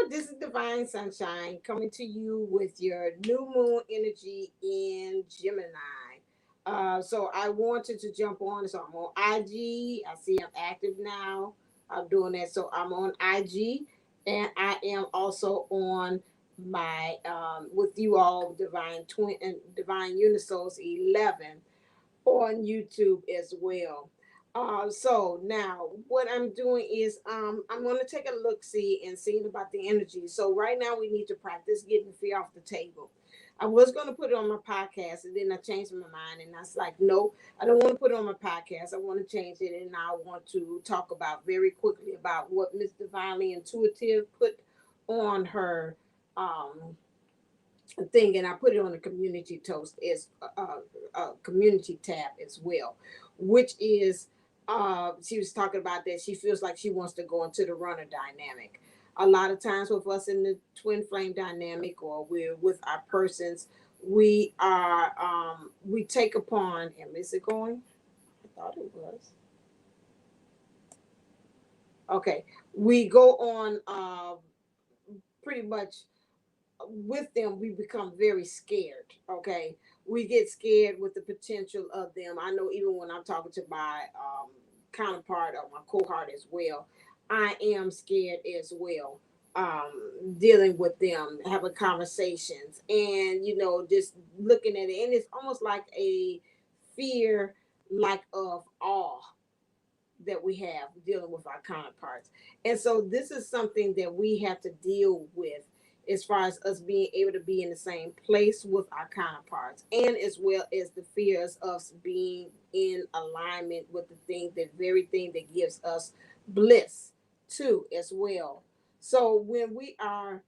This is Divine Sunshine coming to you with your new moon energy in Gemini. So I wanted to jump on. So I'm on IG. I see I'm active now. I'm doing that. So I'm on IG, and I am also on my with you all Divine Twin and Divine Unisouls 11 on YouTube as well. So now what I'm doing is I'm going to take a look see and seeing about the energy. So right now we need to practice getting fear off the table. I was going to put it on my podcast and then I changed my mind and I was like, no, I don't want to put it on my podcast. I want to change it and I want to talk about very quickly about what Miss Divinely Intuitive put on her thing, and I put it on the community toast as community tab as well, which is she was talking about that she feels like she wants to go into the runner dynamic. A lot of times with us in the twin flame dynamic or we're with our persons, we are we take upon and is it going? I thought it was. Okay. We go on pretty much with them we become very scared. Okay, we get scared with the potential of them. I know even when I'm talking to my counterpart or my cohort as well, I am scared as well, dealing with them, having conversations, and just looking at it, and it's almost like a fear, like of awe that we have dealing with our counterparts. And so this is something that we have to deal with as far as us being able to be in the same place with our counterparts, and as well as the fears of being in alignment with the thing, that very thing that gives us bliss too as well. So when we are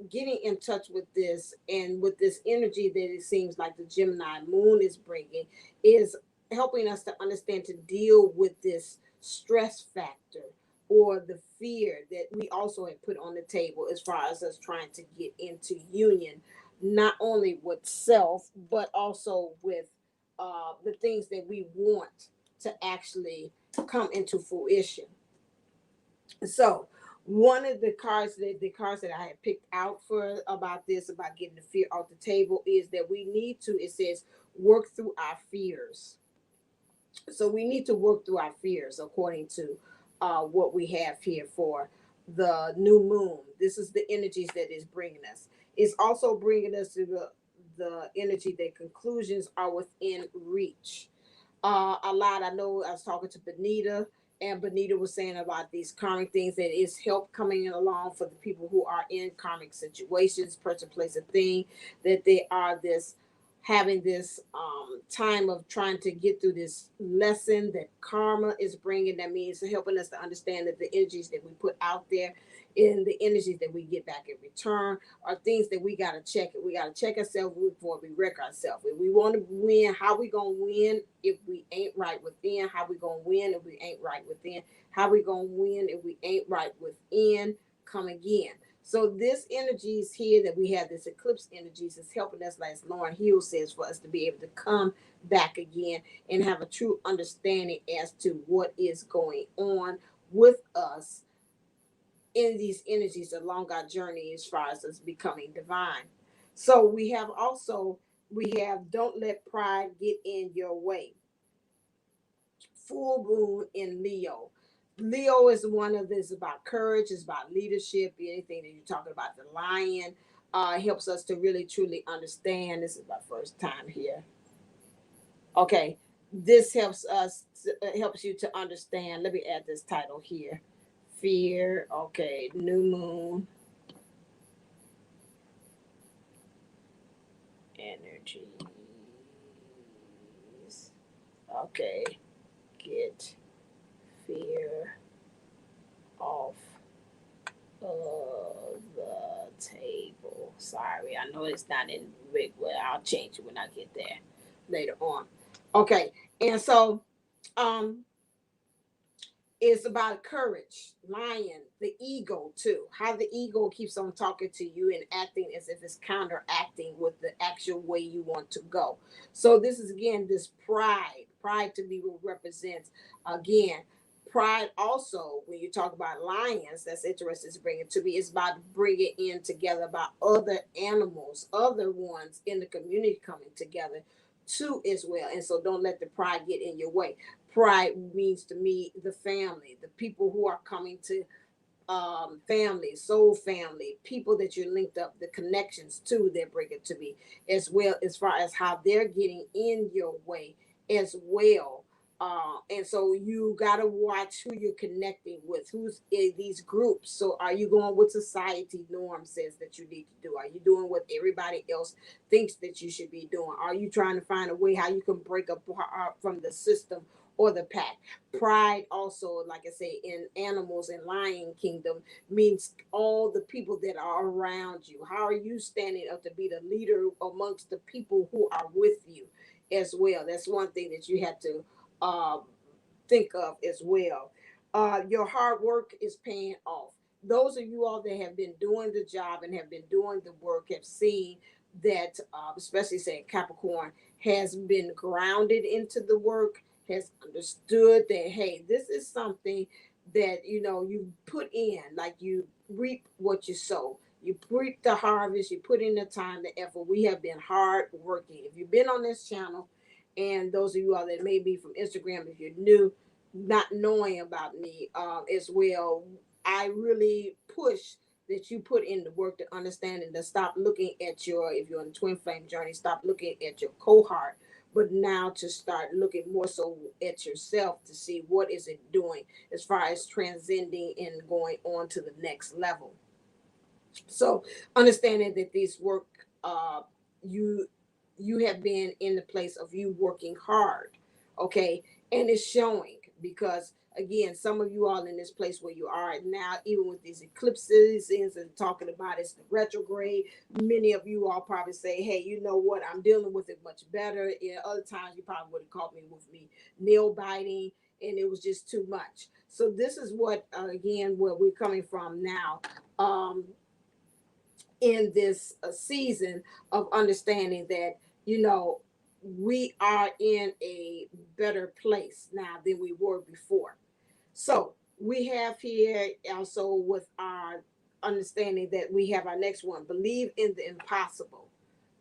getting in touch with this and with this energy that it seems like the Gemini moon is bringing, is helping us to understand to deal with this stress factor or the fear that we also have put on the table as far as us trying to get into union, not only with self, but also with the things that we want to actually come into fruition. So one of the cards that I had picked out for about this, about getting the fear off the table, is that we need to, it says, work through our fears. So we need to work through our fears according to what we have here for the new moon. This is the energies that is bringing us. It's also bringing us to the energy that conclusions are within reach. A lot. I know I was talking to Benita, and Benita was saying about these karmic things that is help coming along for the people who are in karmic situations, person, place, a thing, that they are this having this time of trying to get through this lesson that karma is bringing. That means helping us to understand that the energies that we put out there and the energies that we get back in return are things that we got to check it. We got to check ourselves before we wreck ourselves. If we want to win, how we going to win if we ain't right within? How we going to win if we ain't right within? How we going to win if we ain't right within? Come again. So this energy is here that we have, this eclipse energies is helping us, like Lauren Hill says, for us to be able to come back again and have a true understanding as to what is going on with us in these energies along our journey as far as us becoming divine. So we have don't let pride get in your way. Full moon in Leo. Leo is one of this about courage, it's about leadership, anything that you're talking about. The lion helps us to really truly understand. This is my first time here. Okay, this helps you to understand. Let me add this title here. Fear. Okay, new moon energies. Okay, get fear off of the table. Sorry, I know it's not in big way. I'll change it when I get there later on. Okay, and so um it's about courage, lion, the ego too. How the ego keeps on talking to you and acting as if it's counteracting with the actual way you want to go. So this is again this pride. Pride to me will represents again Pride also, when you talk about lions, that's interesting to bring it to me, is about bringing in together about other animals, other ones in the community coming together too as well. And so don't let the pride get in your way. Pride means to me the family, the people who are coming to family, soul family, people that you linked up, the connections to that bring it to me, as well as far as how they're getting in your way as well. And so you got to watch who you're connecting with, who's in these groups. So are you going with society norm says that you need to do? Are you doing what everybody else thinks that you should be doing? Are you trying to find a way how you can break up from the system or the pack? Pride also, like I say, in animals and lion kingdom means all the people that are around you. How are you standing up to be the leader amongst the people who are with you as well? That's one thing that you have to uh, think of as well. Your hard work is paying off. Those of you all that have been doing the job and have been doing the work have seen that, especially saying Capricorn, has been grounded into the work, has understood that, hey, this is something that, you put in, like you reap what you sow. You reap the harvest, you put in the time, the effort. We have been hard working. If you've been on this channel, and those of you all that may be from Instagram, if you're new, not knowing about me as well, I really push that you put in the work to understand and to stop looking at if you're on a twin flame journey, stop looking at your cohort, but now to start looking more so at yourself to see what is it doing as far as transcending and going on to the next level. So understanding that these work, you you have been in the place of you working hard, okay, and it's showing because again, some of you all in this place where you are now, even with these eclipses and talking about it's the retrograde. Many of you all probably say, "Hey, you know what? I'm dealing with it much better." Yeah, other times you probably would have caught me with me nail biting, and it was just too much. So this is what again where we're coming from now. In this season of understanding that we are in a better place now than we were before. So we have here also with our understanding that we have our next one, believe in the impossible,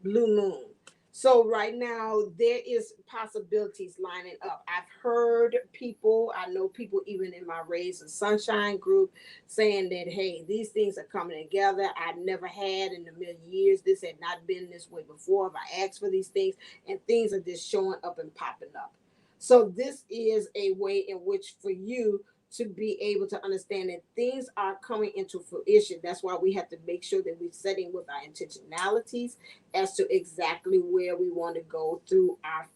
blue moon. So right now there is possibilities lining up. I've heard people, I know people even in my Rays and Sunshine group saying that, hey, these things are coming together. I never had in a million years. This had not been this way before. If I asked for these things, and things are just showing up and popping up. So this is a way in which for you to be able to understand that things are coming into fruition. That's why we have to make sure that we're setting with our intentionalities as to exactly where we want to go through our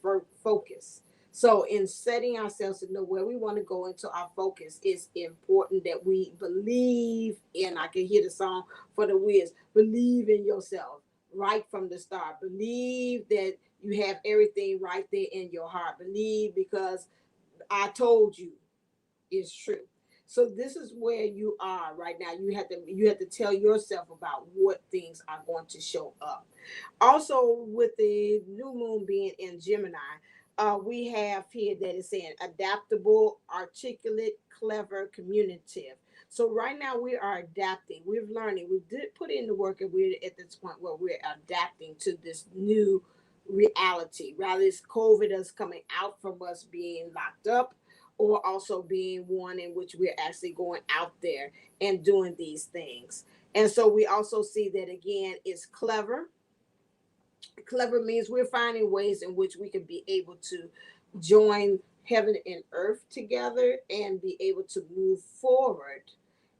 focus. So in setting ourselves to know where we want to go into our focus, it's important that we believe in, I can hear the song for the Wiz, believe in yourself right from the start. Believe that you have everything right there in your heart. Believe because I told you is true. So this is where you are right now. You have to tell yourself about what things are going to show up. Also, with the new moon being in Gemini, we have here that is saying adaptable, articulate, clever, communicative. So right now we are adapting. We're learning. We did put in the work, and we're at this point where we're adapting to this new reality. Rather, it's COVID is coming out from us being locked up, or also being one in which we're actually going out there and doing these things. And so we also see that again, it's clever. Clever means we're finding ways in which we can be able to join heaven and earth together and be able to move forward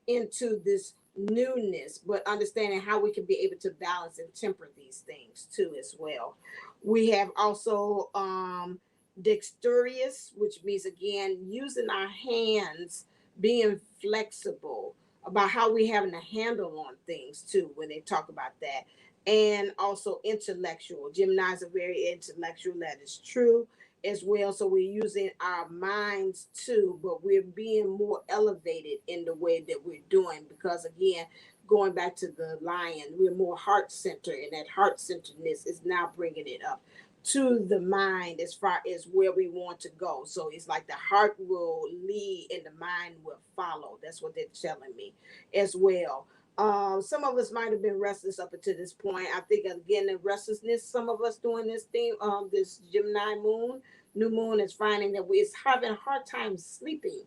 into this newness, but understanding how we can be able to balance and temper these things too as well. We have also Dexterius, which means again using our hands, being flexible about how we having a handle on things too when they talk about that. And also intellectual. Geminis are very intellectual, that is true as well. So we're using our minds too, but we're being more elevated in the way that we're doing because again, going back to the lion, we're more heart centered, and that heart centeredness is now bringing it up. to the mind as far as where we want to go. So it's like the heart will lead and the mind will follow. That's what they're telling me as well. Some of us might have been restless up until this point. I think again the restlessness, some of us doing this thing, this Gemini moon, new moon is finding that we're having a hard time sleeping.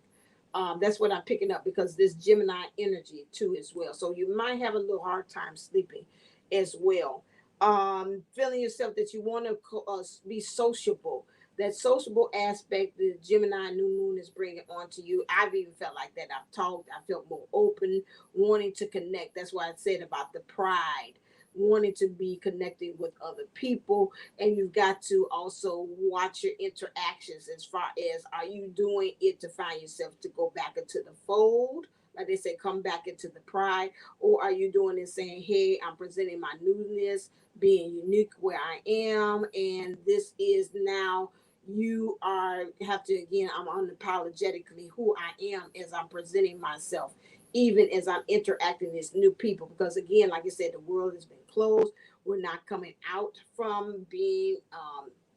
That's what I'm picking up because this Gemini energy too as well. So you might have a little hard time sleeping as well. Feeling yourself that you want to be sociable. That sociable aspect the Gemini new moon is bringing onto you. I've even felt like that. I've talked. I felt more open, wanting to connect. That's why I said about the pride, wanting to be connected with other people. And you've got to also watch your interactions as far as, are you doing it to find yourself to go back into the fold? Like they say, come back into the pride. Or are you doing it saying, hey, I'm presenting my newness, being unique where I am, and this is now you are have to again. I'm unapologetically who I am as I'm presenting myself, even as I'm interacting with new people. Because again, like I said, the world has been closed. We're not coming out from being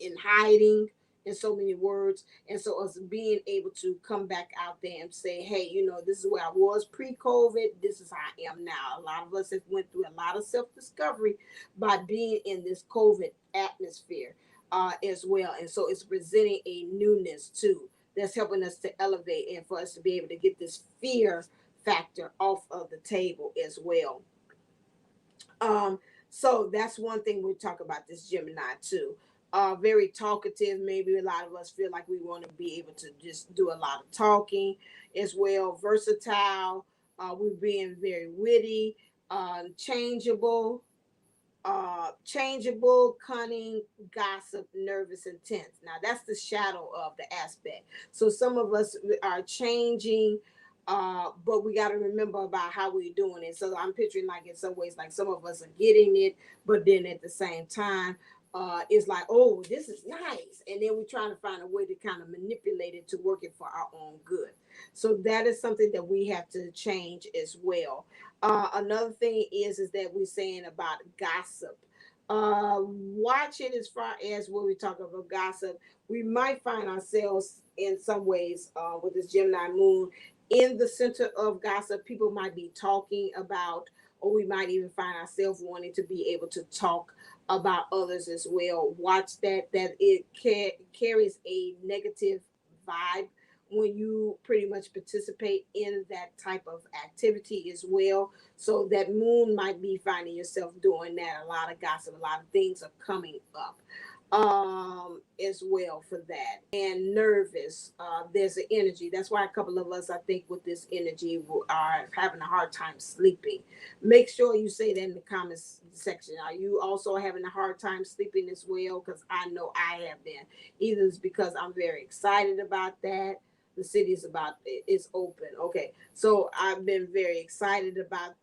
in hiding, in so many words. And so us being able to come back out there and say, hey, this is where I was pre-COVID. This is how I am now. A lot of us have went through a lot of self-discovery by being in this COVID atmosphere as well. And so it's presenting a newness too that's helping us to elevate and for us to be able to get this fear factor off of the table as well. Um, so that's one thing we talk about this Gemini too. Very talkative. Maybe a lot of us feel like we want to be able to just do a lot of talking as well. Versatile. We're being very witty, changeable, changeable, cunning, gossip, nervous, intense. Now that's the shadow of the aspect. So some of us are changing, but we got to remember about how we're doing it. So I'm picturing like in some ways, like some of us are getting it, but then at the same time, it's like, oh, this is nice, and then we're trying to find a way to kind of manipulate it to work it for our own good. So that is something that we have to change as well. Another thing is that we're saying about gossip. Watch it as far as when we talk about gossip. We might find ourselves in some ways with this Gemini moon in the center of gossip. People might be talking about, or we might even find ourselves wanting to be able to talk about others as well. Watch that it carries a negative vibe when you pretty much participate in that type of activity as well. So that moon might be finding yourself doing that. A lot of gossip, a lot of things are coming up as well for that. And nervous, there's an energy. That's why a couple of us, I think, with this energy are having a hard time sleeping. Make sure you say that in the comments section. Are you also having a hard time sleeping as well? Because I know I have been. Either it's because I'm very excited about that. The city is about it's open. Okay, so I've been very excited about.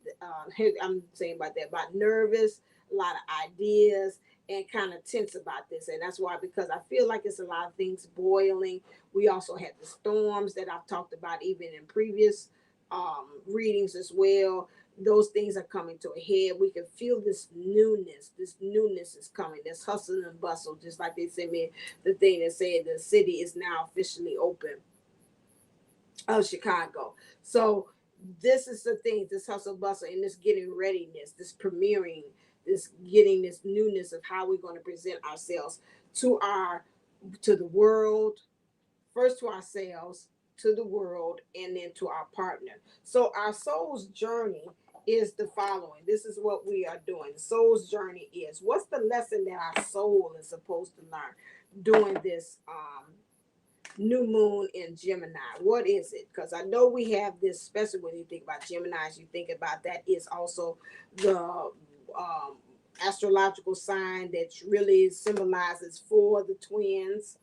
I'm saying about that. About nervous, a lot of ideas, and kind of tense about this. And that's why, because I feel like it's a lot of things boiling. We also had the storms that I've talked about even in previous readings as well. Those things are coming to a head. We can feel this newness. This newness is coming. This hustle and bustle, just like they sent me the thing that said the city is now officially open of Chicago. So this is the thing, this hustle bustle and this getting readiness, this premiering, this getting this newness of how we're going to present ourselves to the world, first to ourselves, to the world, and then to our partner. So our soul's journey is the following. This is what we are doing. The soul's journey is, what's the lesson that our soul is supposed to learn doing this new moon in Gemini? What is it? Because I know we have this, especially when you think about Geminis, you think about that is also the astrological sign that really symbolizes for the twins,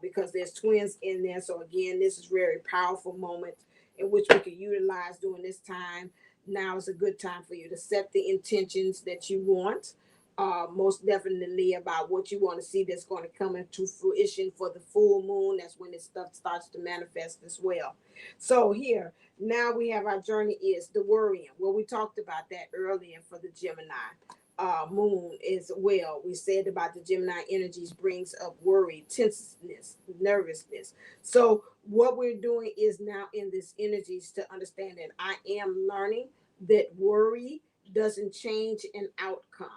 because there's twins in there. So again, this is a very powerful moment in which we can utilize during this time. Now is a good time for you to set the intentions that you want, most definitely about what you want to see that's going to come into fruition for the full moon. That's when this stuff starts to manifest as well. So here, now we have our journey is the worrying. Well, we talked about that earlier for the Gemini. moon as well. We said about the Gemini energies brings up worry, tenseness, nervousness. So what we're doing is now in this energies to understand that I am learning that worry doesn't change an outcome.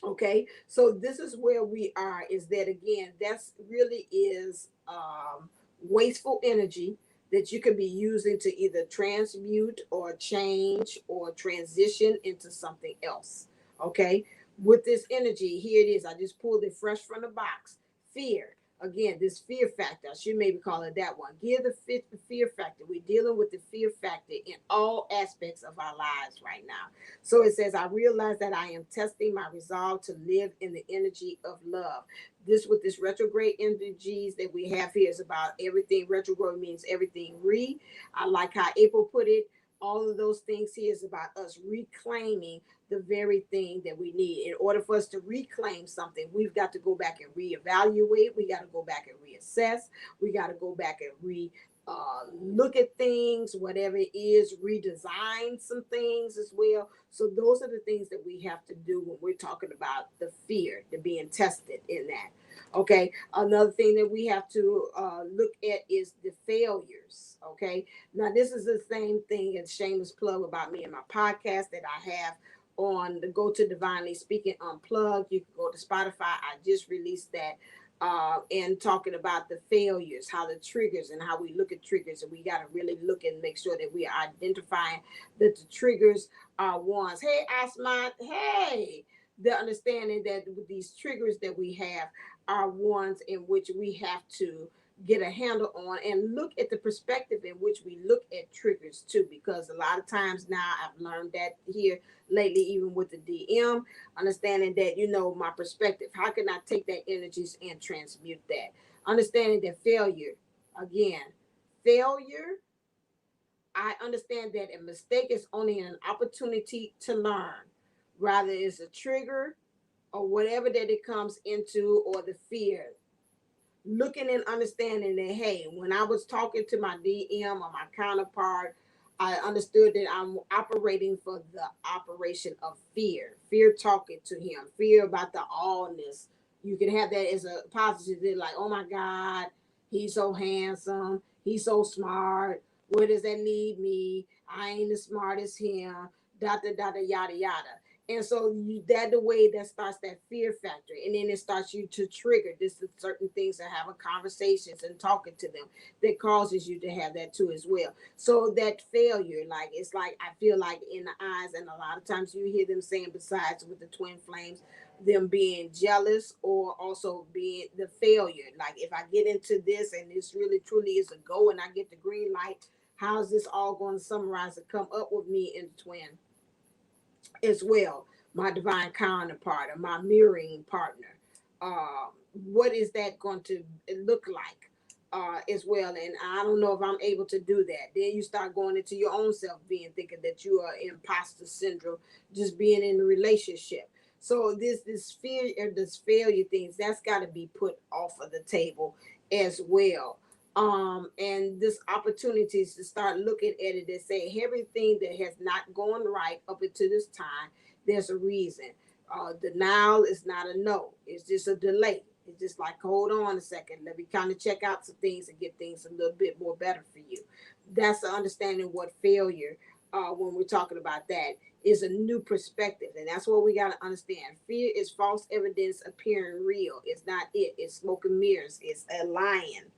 Okay, so this is where we are, is that again, that's really is wasteful energy that you could be using to either transmute or change or transition into something else. Okay, with this energy, here it is. I just pulled it fresh from the box. Fear. Again, this fear factor, I should maybe call it that one. Give the fear factor. We're dealing with the fear factor in all aspects of our lives right now. So it says, I realize that I am testing my resolve to live in the energy of love. This, with this retrograde energies that we have here, is about everything. Retrograde means everything I like how April put it. All of those things here is about us reclaiming the very thing that we need. In order for us to reclaim something, we've got to go back and reevaluate. We got to go back and reassess. We got to go back and look at things, whatever it is, redesign some things as well. So those are the things that we have to do when we're talking about the fear, the being tested in that. Okay, another thing that we have to look at is the failures. Okay, now this is the same thing as shameless plug about me and my podcast that I have on the Go to Divinely Speaking Unplugged. You can go to Spotify. I just released that, and talking about the failures, how the triggers, and how we look at triggers. And we got to really look and make sure that we are identifying that the triggers are ones. Hey, Asmat. Hey, the understanding that these triggers that we have are ones in which we have to get a handle on and look at the perspective in which we look at triggers too, because a lot of times now I've learned that here lately, even with the DM, understanding that, my perspective, how can I take that energies and transmute that? Understanding that failure, I understand that a mistake is only an opportunity to learn, rather it's a trigger or whatever that it comes into, or the fear. Looking and understanding that, hey, when I was talking to my DM or my counterpart, I understood that I'm operating for the operation of fear talking to him, fear about the allness. You can have that as a positive, like, oh my God, he's so handsome, he's so smart. Where does that lead me? I ain't as smart as him, yada yada. And so that the way that starts that fear factor, and then it starts you to trigger this certain things and having conversations and talking to them that causes you to have that too as well. So that failure, like, it's like, I feel like in the eyes, and a lot of times you hear them saying, besides with the twin flames, them being jealous or also being the failure. Like, if I get into this and this really truly is a go and I get the green light, how's this all going to summarize and come up with me in the twin as well, my divine counterpart or my mirroring partner? What is that going to look like as well? And I don't know if I'm able to do that. Then you start going into your own self being, thinking that you are imposter syndrome, just being in a relationship. So this fear or this failure things, that's got to be put off of the table as well. And this opportunities to start looking at it and say, everything that has not gone right up until this time, there's a reason. Denial is not a no, it's just a delay. It's just like, hold on a second, let me kind of check out some things and get things a little bit more better for you. That's the understanding what failure, when we're talking about that, is a new perspective. And that's what we got to understand. Fear is false evidence appearing real. It's not it. It's smoke and mirrors. It's a lion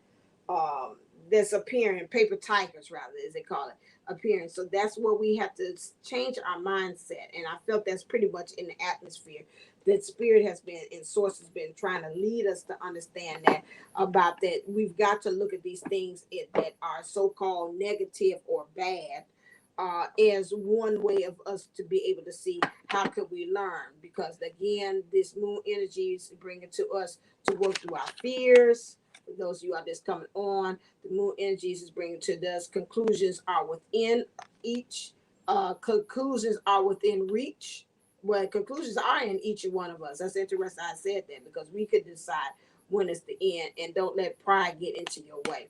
that's appearing, paper tigers rather, as they call it, appearing. So that's what we have to change our mindset. And I felt that's pretty much in the atmosphere that spirit has been, and source has been trying to lead us to understand that, about that. We've got to look at these things that are so-called negative or bad, as one way of us to be able to see how could we learn. Because again, this moon energy is bringing to us to work through our fears. For those of you out just coming on, the moon energies is bringing to us conclusions are within each. Conclusions are within reach. Well, conclusions are in each one of us. That's interesting I said that, because we could decide when it's the end, and don't let pride get into your way.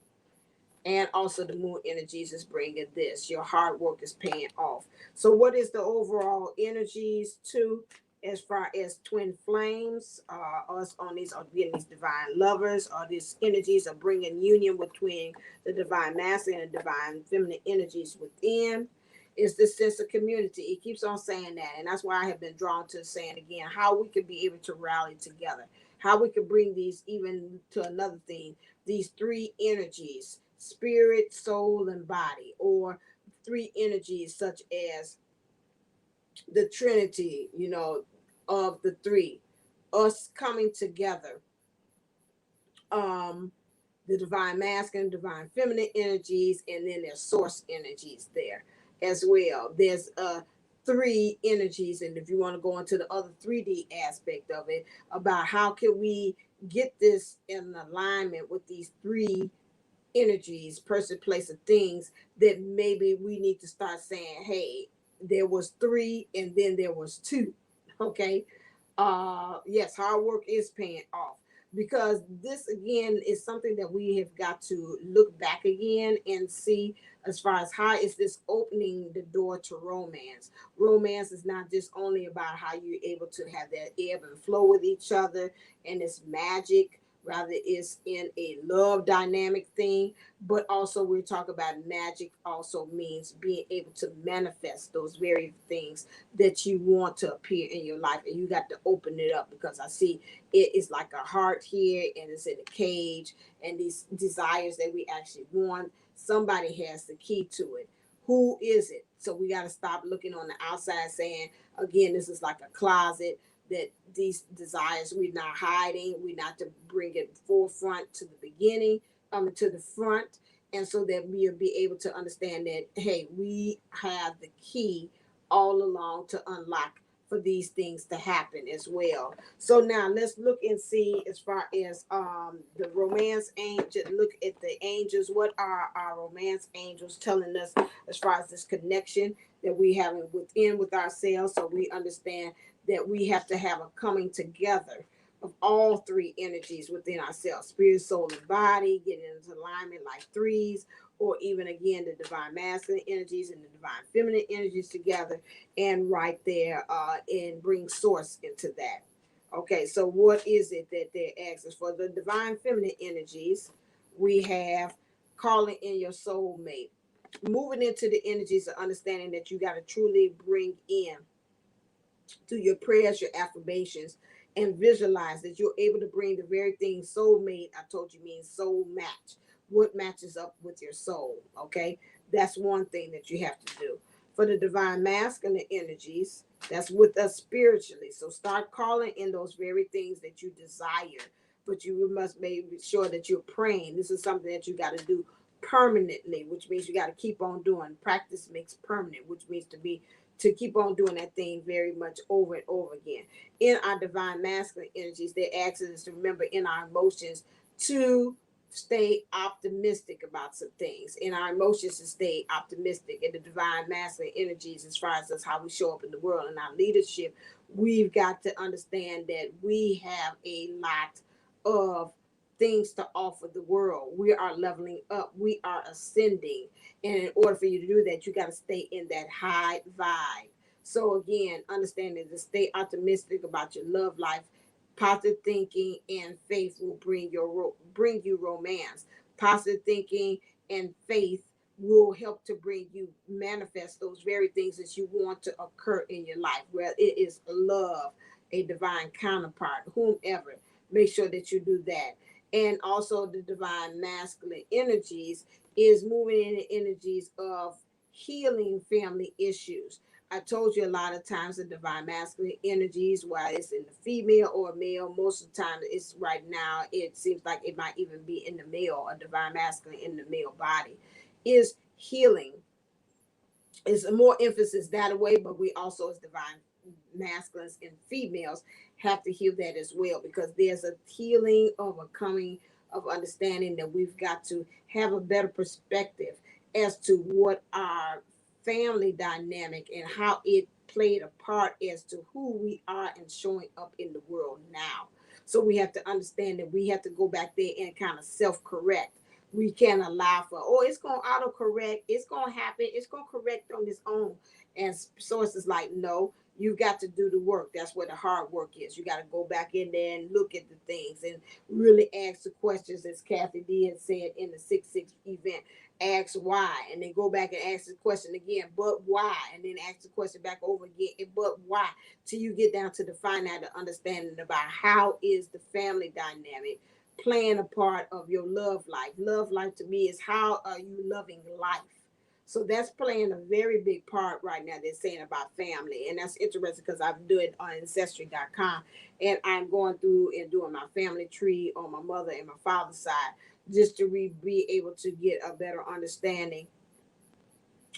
And also the moon energies is bringing this. Your hard work is paying off. So what is the overall energies too? As far as twin flames, us on these are getting these divine lovers, or these energies are bringing union between the divine masculine and divine feminine energies within. Is this sense of community. It keeps on saying that, and that's why I have been drawn to saying again how we could be able to rally together, how we could bring these even to another thing, these three energies, spirit, soul, and body, or three energies such as the Trinity, of the three, us coming together, um, the divine masculine, divine feminine energies, and then there's source energies there as well. There's three energies, and if you want to go into the other 3D aspect of it, about how can we get this in alignment with these three energies, person, place, of things, that maybe we need to start saying, hey, there was three and then there was two. Okay. Yes, hard work is paying off, because this again is something that we have got to look back again and see, as far as how is this opening the door to romance. Romance is not just only about how you're able to have that ebb and flow with each other and it's magic, rather it's in a love dynamic thing, but also we're talking about magic also means being able to manifest those very things that you want to appear in your life, and you got to open it up, because I see it is like a heart here and it's in a cage, and these desires that we actually want, somebody has the key to it. Who is it? So we got to stop looking on the outside saying, again, this is like a closet, that these desires we're not hiding, we're not to bring it forefront to the beginning, to the front, and so that we'll be able to understand that, hey, we have the key all along to unlock for these things to happen as well. So now let's look and see, as far as the romance angel, look at the angels. What are our romance angels telling us as far as this connection that we have within with ourselves, so we understand that we have to have a coming together of all three energies within ourselves, spirit, soul, and body, getting into alignment like threes, or even again the divine masculine energies and the divine feminine energies together, and right there, and bring source into that. Okay, so what is it that they're asking for? The divine feminine energies, we have calling in your soulmate, moving into the energies of understanding that you got to truly bring in through your prayers, your affirmations, and visualize that you're able to bring the very thing soulmate, I told you, means soul match. What matches up with your soul? Okay, that's one thing that you have to do. For the divine masculine energies, that's with us spiritually. So start calling in those very things that you desire, but you must make sure that you're praying. This is something that you got to do permanently, which means you got to keep on doing. Practice makes permanent, which means to keep on doing that thing very much over and over again. In our divine masculine energies, they ask us to remember in our emotions to stay optimistic about some things. In our emotions, to stay optimistic. In the divine masculine energies, as far as us, how we show up in the world and our leadership, we've got to understand that we have a lot of things to offer the world. We are leveling up. We are ascending. And in order for you to do that, you got to stay in that high vibe. So again, understanding to stay optimistic about your love life, positive thinking and faith will bring you romance. Positive thinking and faith will help to bring you manifest those very things that you want to occur in your life. Whether it is love, a divine counterpart, whomever, make sure that you do that. And also the divine masculine energies is moving in the energies of healing family issues. I told you a lot of times the divine masculine energies, while it's in the female or male, most of the time it's right now, it seems like it might even be in the male, a divine masculine in the male body, is healing. It's more emphasis that way, but we also, as divine masculines and females, have to heal that as well, because there's a healing of a coming of understanding that we've got to have a better perspective as to what our family dynamic and how it played a part as to who we are and showing up in the world now. So we have to understand that we have to go back there and kind of self correct. We can't allow for, oh, it's going to auto correct, it's going to happen, it's going to correct on its own. And sources like, no, you got to do the work. That's where the hard work is. You got to go back in there and look at the things and really ask the questions, as Kathy D had said in the 6-6 event. Ask why, and then go back and ask the question again, but why, and then ask the question back over again, but why, till you get down to the finite understanding about how is the family dynamic playing a part of your love life. Love life to me is how are you loving life. So that's playing a very big part right now. They're saying about family. And that's interesting because I'm doing it on Ancestry.com. And I'm going through and doing my family tree on my mother and my father's side just to be able to get a better understanding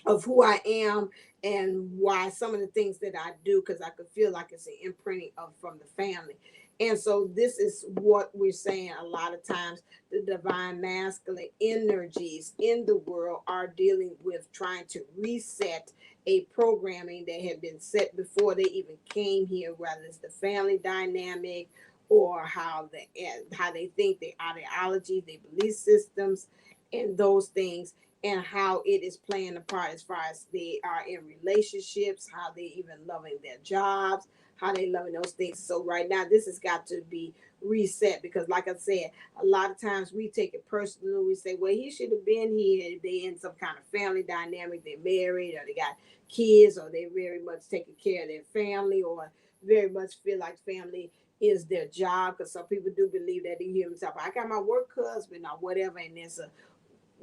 of who I am and why some of the things that I do, because I could feel like it's an imprinting of from the family. And so this is what we're saying a lot of times. The divine masculine energies in the world are dealing with trying to reset a programming that had been set before they even came here, whether it's the family dynamic or how they think, their ideology, their belief systems, and those things, and how it is playing a part as far as they are in relationships, how they even loving their jobs, how they loving those things. So right now, this has got to be reset because, like I said, a lot of times we take it personal. We say, well, he should have been here. They in some kind of family dynamic. They're married or they got kids or they very much taking care of their family or very much feel like family is their job, because some people do believe that. They hear themselves, I got my work husband or whatever, and there's a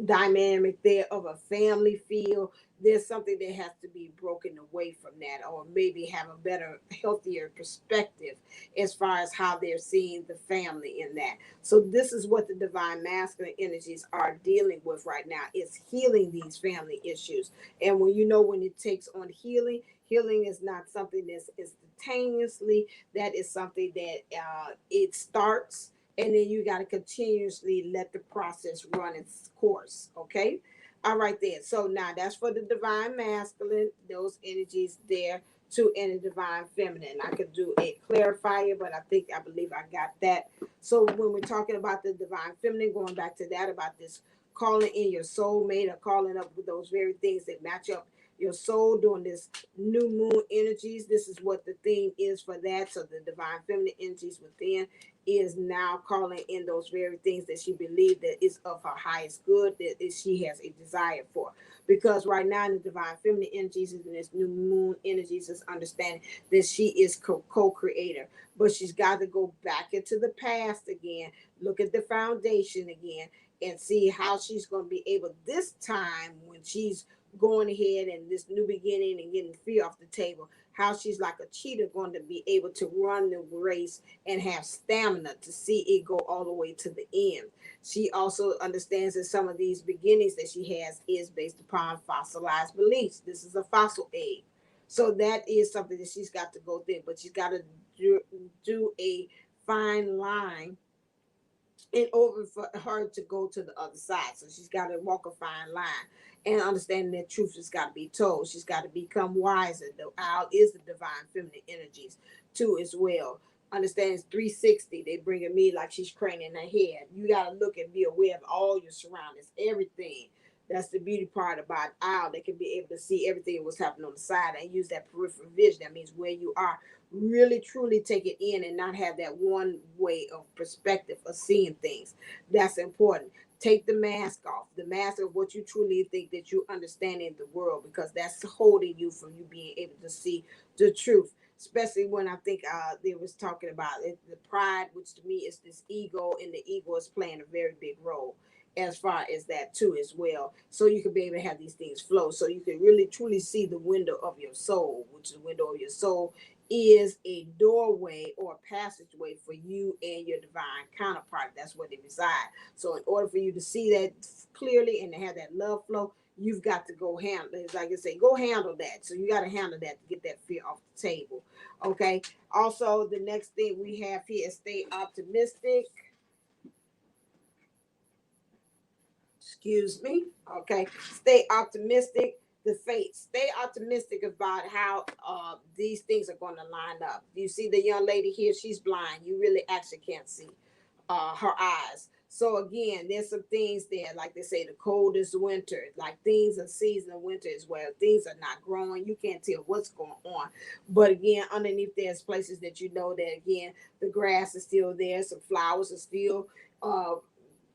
dynamic there of a family feel. There's something that has to be broken away from that, or maybe have a better, healthier perspective as far as how they're seeing the family in that. So this is what the divine masculine energies are dealing with right now, is healing these family issues. And when it takes on healing is not something that's instantaneously. That is something that it starts, and then you got to continuously let the process run its course. Okay. All right then. So now that's for the divine masculine, those energies there, to in the divine feminine. I could do a clarifier, but I believe I got that. So when we're talking about the divine feminine, going back to that, about this calling in your soulmate or calling up with those very things that match up your soul during this new moon energies. This is what the theme is for that. So the divine feminine energies within is now calling in those very things that she believes that is of her highest good, that she has a desire for. Because right now in the divine feminine energies and this new moon energies is understanding that she is co-creator. But she's got to go back into the past again, look at the foundation again, and see how she's going to be able this time when she's going ahead and this new beginning and getting fear off the table, how she's like a cheetah going to be able to run the race and have stamina to see it go all the way to the end. She also understands that some of these beginnings that she has is based upon fossilized beliefs. This is a fossil age. So that is something that she's got to go through, but she's got to do a fine line in order for her to go to the other side. So she's got to walk a fine line and understanding that truth has got to be told. She's got to become wiser. The owl is the divine feminine energies too as well. Understands 360. They bringing me like she's craning her head. You got to look and be aware of all your surroundings, everything. That's the beauty part about owl. They can be able to see everything what's happening on the side and use that peripheral vision. That means where you are, really truly take it in and not have that one way of perspective of seeing things. That's important. Take the mask off, the mask of what you truly think that you understand in the world, because that's holding you from you being able to see the truth. Especially when I think they was talking about it, the pride, which to me is this ego, and the ego is playing a very big role as far as that too as well. So you can be able to have these things flow, so you can really truly see the window of your soul, which is the window of your soul is a doorway or a passageway for you and your divine counterpart. That's where they reside. So in order for you to see that clearly and to have that love flow, you've got to go handle it. It's like I say, go handle that. So you got to handle that to get that fear off the table. Okay. Also, the next thing we have here is stay optimistic. Excuse me. Okay. Stay optimistic. The fate. Stay optimistic about how these things are going to line up. You see the young lady here, she's blind. You really actually can't see her eyes. So again, there's some things there, like they say, the coldest winter, like things in season of winter as well. Things are not growing. You can't tell what's going on. But again, underneath there's places that you know that again, the grass is still there. Some flowers are still uh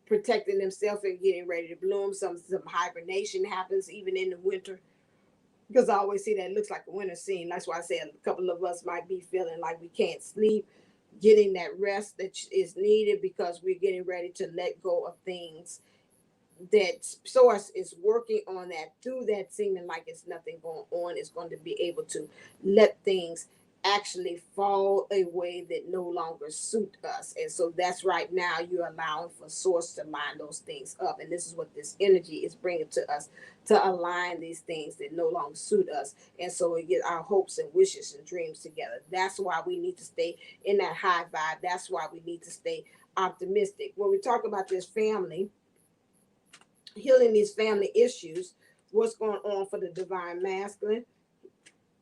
protecting themselves and getting ready to bloom. Some hibernation happens even in the winter, because I always see that it looks like a winter scene. That's why I said a couple of us might be feeling like we can't sleep, getting that rest that is needed because we're getting ready to let go of things that source is working on that. Through that seeming like it's nothing going on, is going to be able to let things actually fall away that no longer suit us. And so that's right now you're allowing for source to line those things up, and this is what this energy is bringing to us, to align these things that no longer suit us. And so we get our hopes and wishes and dreams together. That's why we need to stay in that high vibe. That's why we need to stay optimistic. When we talk about this family, healing these family issues, what's going on for the divine masculine?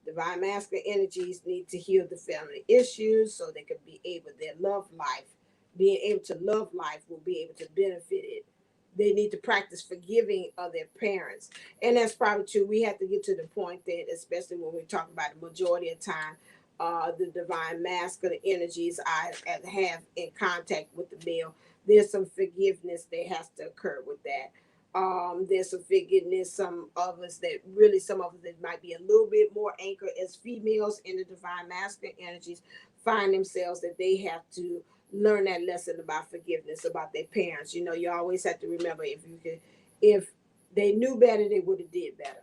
Divine masculine energies need to heal the family issues so they can be able, their love life, being able to love life will be able to benefit it. They need to practice forgiving of their parents. And that's probably true. We have to get to the point that, especially when we talk about the majority of time, the divine masculine energies I have in contact with the male, there's some forgiveness that has to occur with that. There's some forgiveness. Some of us that really, some of us that might be a little bit more anchored as females in the divine masculine energies, find themselves that they have to learn that lesson about forgiveness about their parents. You know, you always have to remember, if they knew better, they would have did better.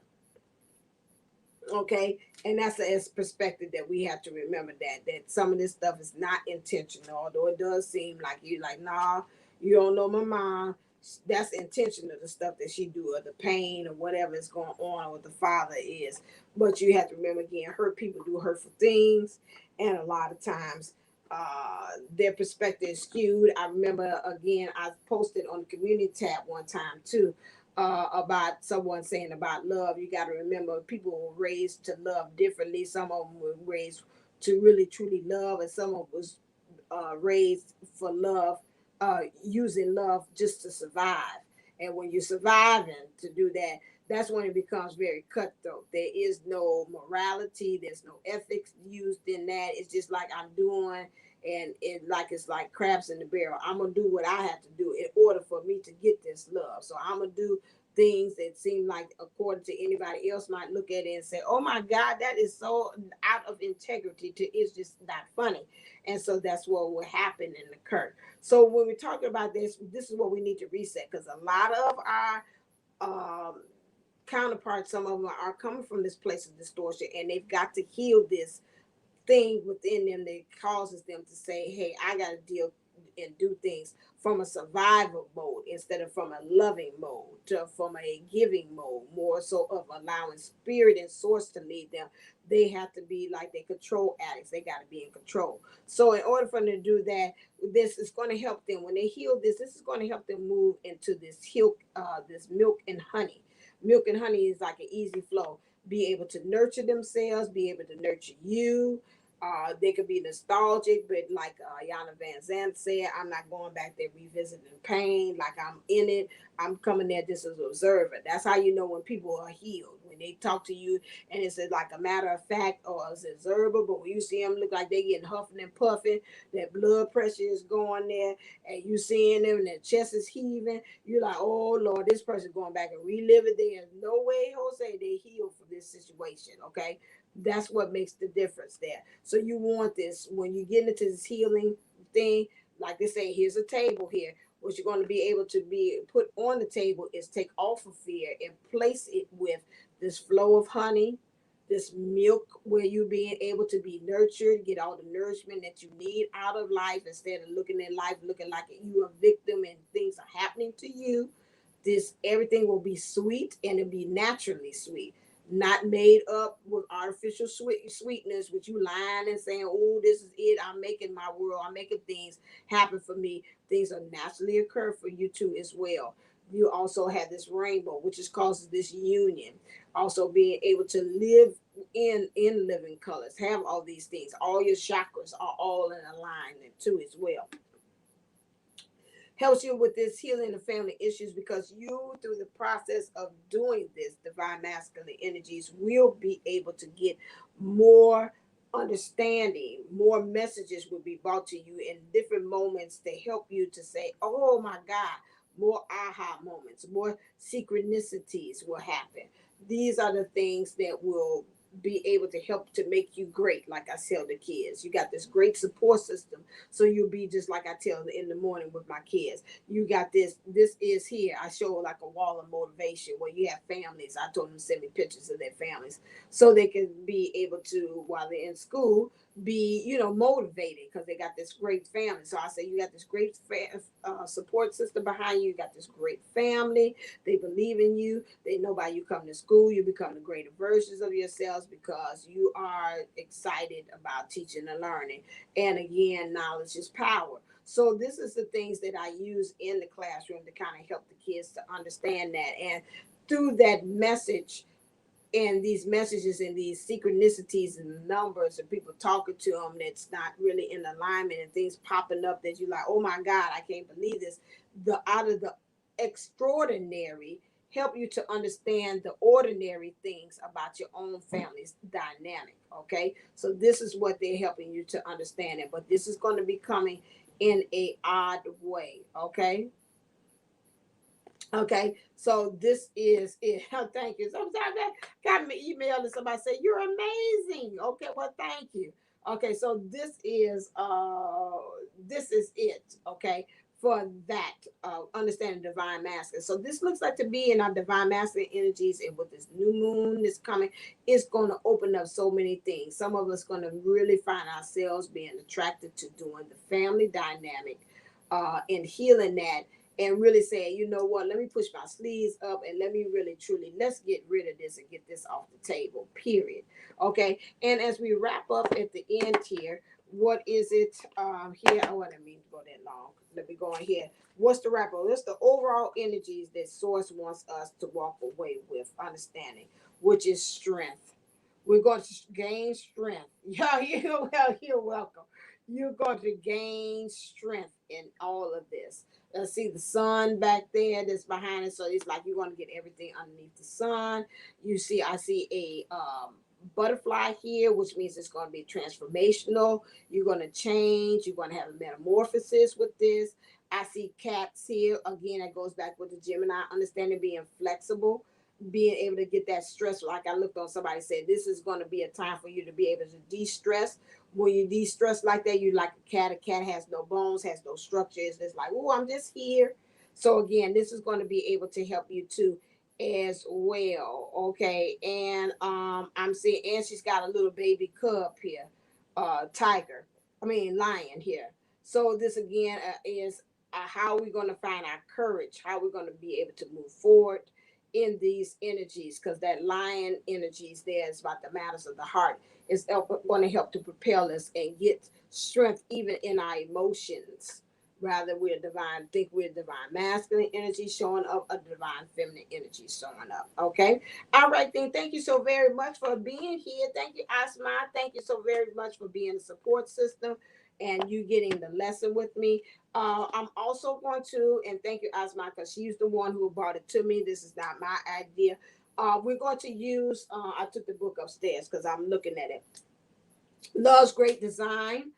Okay, and that's a perspective that we have to remember, that some of this stuff is not intentional, although it does seem like you like, nah, you don't know my mom. That's intentional, the stuff that she do, or the pain or whatever is going on, or what the father is. But you have to remember, again, hurt people do hurtful things, and a lot of times their perspective is skewed. I remember, again, I posted on the community tab one time too, about someone saying about love. You got to remember, people were raised to love differently. Some of them were raised to really truly love, and some of them was raised for love, using love just to survive. And when you're surviving to do that, that's when it becomes very cutthroat. There is no morality, there's no ethics used in that. It's just like I'm doing, and it's like crabs in the barrel. I'm gonna do what I have to do in order for me to get this love. So I'm gonna do things that seem like, according to anybody else, might look at it and say, "Oh my God, that is so out of integrity." To it's just not funny, and so that's what will happen and occur. So when we're talking about this is what we need to reset, because a lot of our um, counterparts, some of them are coming from this place of distortion, and they've got to heal this thing within them that causes them to say, "Hey, I got to deal and do things from a survival mode instead of from a loving mode, to from a giving mode, more so of allowing spirit and source to lead them." They have to be like they control addicts. They got to be in control. So in order for them to do that, this is going to help them when they heal this. This is going to help them move into this milk and honey. Milk and honey is like an easy flow. Be able to nurture themselves, be able to nurture you. They could be nostalgic, but like Yana Van Zandt said, I'm not going back there revisiting pain. Like I'm in it. I'm coming there just as an observer. That's how you know when people are healed. When they talk to you and it's like a matter of fact or it's observable, but when you see them look like they getting huffing and puffing, their blood pressure is going there, and you seeing them and their chest is heaving, you're like, oh Lord, this person going back and relive it. There's no way, Jose, they heal from this situation. Okay, that's what makes the difference there. So you want this when you get into this healing thing, like they say, here's a table here. What you're going to be able to be put on the table is take off of fear and place it with this flow of honey, this milk, where you being able to be nurtured, get all the nourishment that you need out of life, instead of looking at life looking like you a victim and things are happening to you. This everything will be sweet, and it'll be naturally sweet, not made up with artificial sweetness, which you lying and saying, "Oh, this is it. I'm making my world. I'm making things happen for me." Things are naturally occur for you too as well. You also have this rainbow, which is causes this union. Also being able to live in living colors, have all these things. All your chakras are all in alignment too as well. helps you with this healing of family issues, because you, through the process of doing this, divine masculine energies will be able to get more understanding. More messages will be brought to you in different moments to help you to say, oh my God, more aha moments, more synchronicities will happen. These are the things that will be able to help to make you great. Like I tell the kids, you got this great support system, so you'll be just like I tell in the morning with my kids. You got this is here. I show like a wall of motivation where you have families. I told them to send me pictures of their families so they can be able to, while they're in school, be, motivated, because they got this great family. So I say, you got this great support system behind you. You got this great family. They believe in you. They know by you come to school, you become the greater versions of yourselves, because you are excited about teaching and learning. And again, knowledge is power. So this is the things that I use in the classroom to kind of help the kids to understand that. And through that message, and these messages and these synchronicities and numbers and people talking to them that's not really in alignment, and things popping up that you're like, oh my God, I can't believe this. The out of the extraordinary help you to understand the ordinary things about your own family's dynamic. Okay, so this is what they're helping you to understand it, but this is going to be coming in a odd way. Okay, so this is it. Thank you. Sometimes I got me email and somebody say, you're amazing. Okay, well, thank you. Okay, so this is it, okay, for that understanding divine masculine. So this looks like to be in our divine masculine energies, and with this new moon that's coming, it's going to open up so many things. Some of us going to really find ourselves being attracted to doing the family dynamic, and healing that, and really saying, you know what, let me push my sleeves up and let me really truly, let's get rid of this and get this off the table, period. Okay, and as we wrap up at the end here, what is it here? Oh, I didn't mean to go that long. Let me go on here. What's the wrap up? What's the overall energies that source wants us to walk away with understanding, which is strength. We're going to gain strength. Yeah, you're welcome. You're going to gain strength in all of this. See the sun back there that's behind it, so it's like you're going to get everything underneath the sun. I see a butterfly here, which means it's going to be transformational. You're going to change. You're going to have a metamorphosis with this. I see cats here again. That goes back with the Gemini understanding, being flexible, being able to get that stress. Like I looked on somebody said, this is going to be a time for you to be able to de-stress. When you de-stress like that, you like a cat. A cat has no bones, has no structures. It's like, oh, I'm just here. So again, this is going to be able to help you too as well. Okay, and I'm seeing, and she's got a little baby cub here, lion here. So this again is how we're going to find our courage, how we're going to be able to move forward in these energies, because that lion energies there is about the matters of the heart, is going to help to propel us and get strength even in our emotions. Rather, we're divine, think we're divine masculine energy showing up, a divine feminine energy showing up. Okay. All right, then. Thank you so very much for being here. Thank you, Asma. Thank you so very much for being a support system and you getting the lesson with me. I'm also going to, and thank you, Asma, because she's the one who brought it to me. This is not my idea. We're going to use, I took the book upstairs because I'm looking at it. Love's Great Design,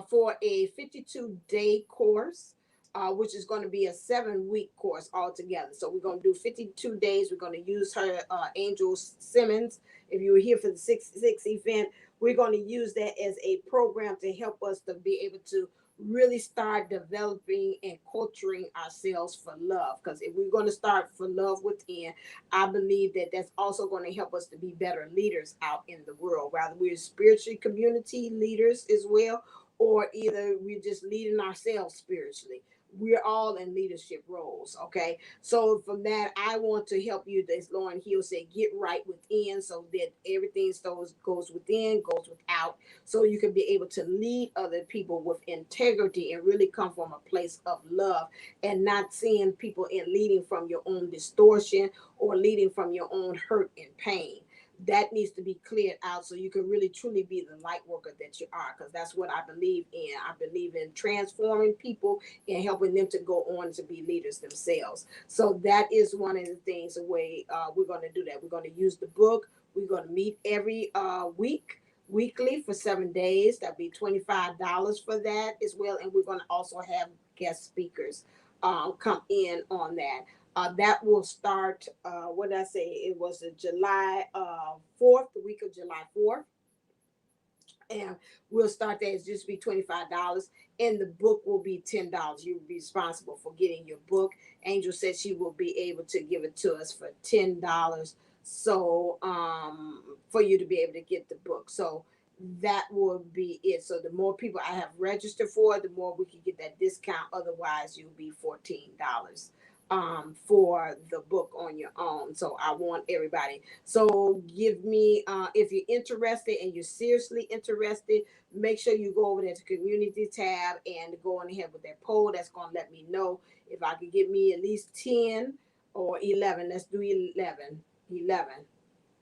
for a 52-day course, which is going to be a 7-week course altogether. So we're going to do 52 days. We're going to use her, Angel Simmons. If you were here for the 6 event, we're going to use that as a program to help us to be able to really start developing and culturing ourselves for love. Because if we're going to start for love within, I believe that that's also going to help us to be better leaders out in the world. Rather, we're spiritually community leaders as well, or either we're just leading ourselves spiritually. We're all in leadership roles. Okay. So from that, I want to help you, as Lauren Hill said, get right within, so that everything goes within, goes without, so you can be able to lead other people with integrity and really come from a place of love, and not seeing people in leading from your own distortion or leading from your own hurt and pain. that needs to be cleared out so you can really truly be the light worker that you are, because that's what I believe in. I believe in transforming people and helping them to go on to be leaders themselves. So that is one of the things, the way we're going to do that. We're going to use the book. We're going to meet every weekly for 7 days. That'd be $25 for that as well. And we're going to also have guest speakers come in on that. That will start, what did I say? It was the July 4th, the week of July 4th. And we'll start that. It's just be $25. And the book will be $10. You will be responsible for getting your book. Angel said she will be able to give it to us for $10. So for you to be able to get the book. So that will be it. So the more people I have registered for, the more we can get that discount. Otherwise, you'll be $14 for the book on your own. So I want everybody. So give me, if you're interested and you're seriously interested, make sure you go over there to community tab and go on ahead with that poll. That's going to let me know if I could get me at least 10 or 11. Let's do 11. 11.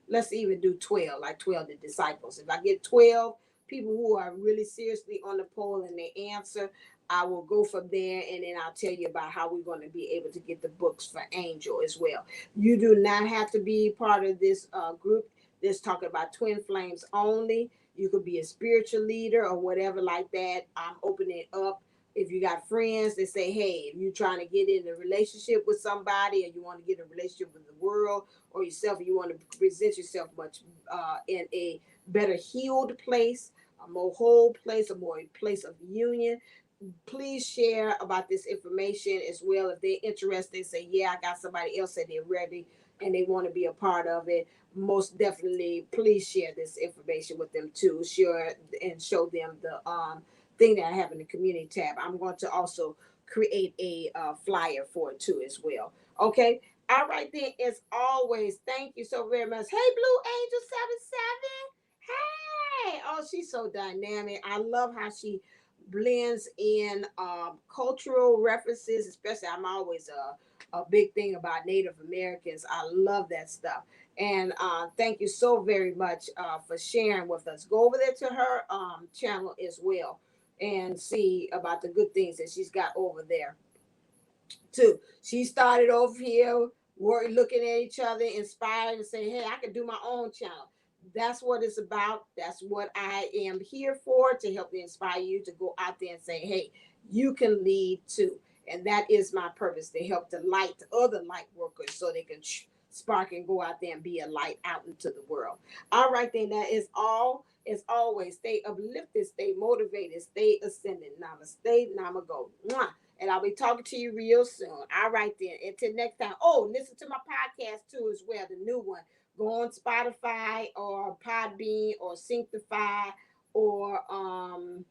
Let's even do 12, like 12 the disciples. If I get 12 people who are really seriously on the poll and they answer, I will go from there, and then I'll tell you about how we're going to be able to get the books for Angel as well. You do not have to be part of this group that's talking about twin flames only. You could be a spiritual leader or whatever like that. I'm opening it up. If you got friends that say, hey, if you're trying to get in a relationship with somebody, or you want to get in a relationship with the world or yourself, you want to present yourself much in a better healed place, a more whole place, a more place of union, please share about this information as well. If they're interested, say, yeah, I got somebody else that they're ready and they want to be a part of it. Most definitely, please share this information with them too. Share and show them the thing that I have in the community tab. I'm going to also create a flyer for it too as well. Okay. All right then. As always, thank you so very much. Hey, Blue Angel 77. Hey. Oh, she's so dynamic. I love how she blends in cultural references, especially I'm always a big thing about Native Americans. I love that stuff. And thank you so very much for sharing with us. Go over there to her channel as well and see about the good things that she's got over there too. She started off here, we're looking at each other, inspired, and say, hey, I can do my own channel. That's what it's about. That's what I am here for, to help inspire you to go out there and say, hey, you can lead too. And that is my purpose, to help to light other light workers so they can spark and go out there and be a light out into the world. All right, then, that is all. As always, stay uplifted, stay motivated, stay ascending. Namaste, namago. Mwah. And I'll be talking to you real soon. All right, then. Until next time. Oh, listen to my podcast too as well, the new one. Go on Spotify or Podbean or Synctify or I'm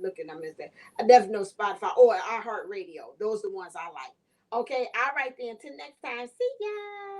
looking, I missed that. I definitely know Spotify or iHeartRadio. Those are the ones I like. Okay, all right then. Till next time. See ya.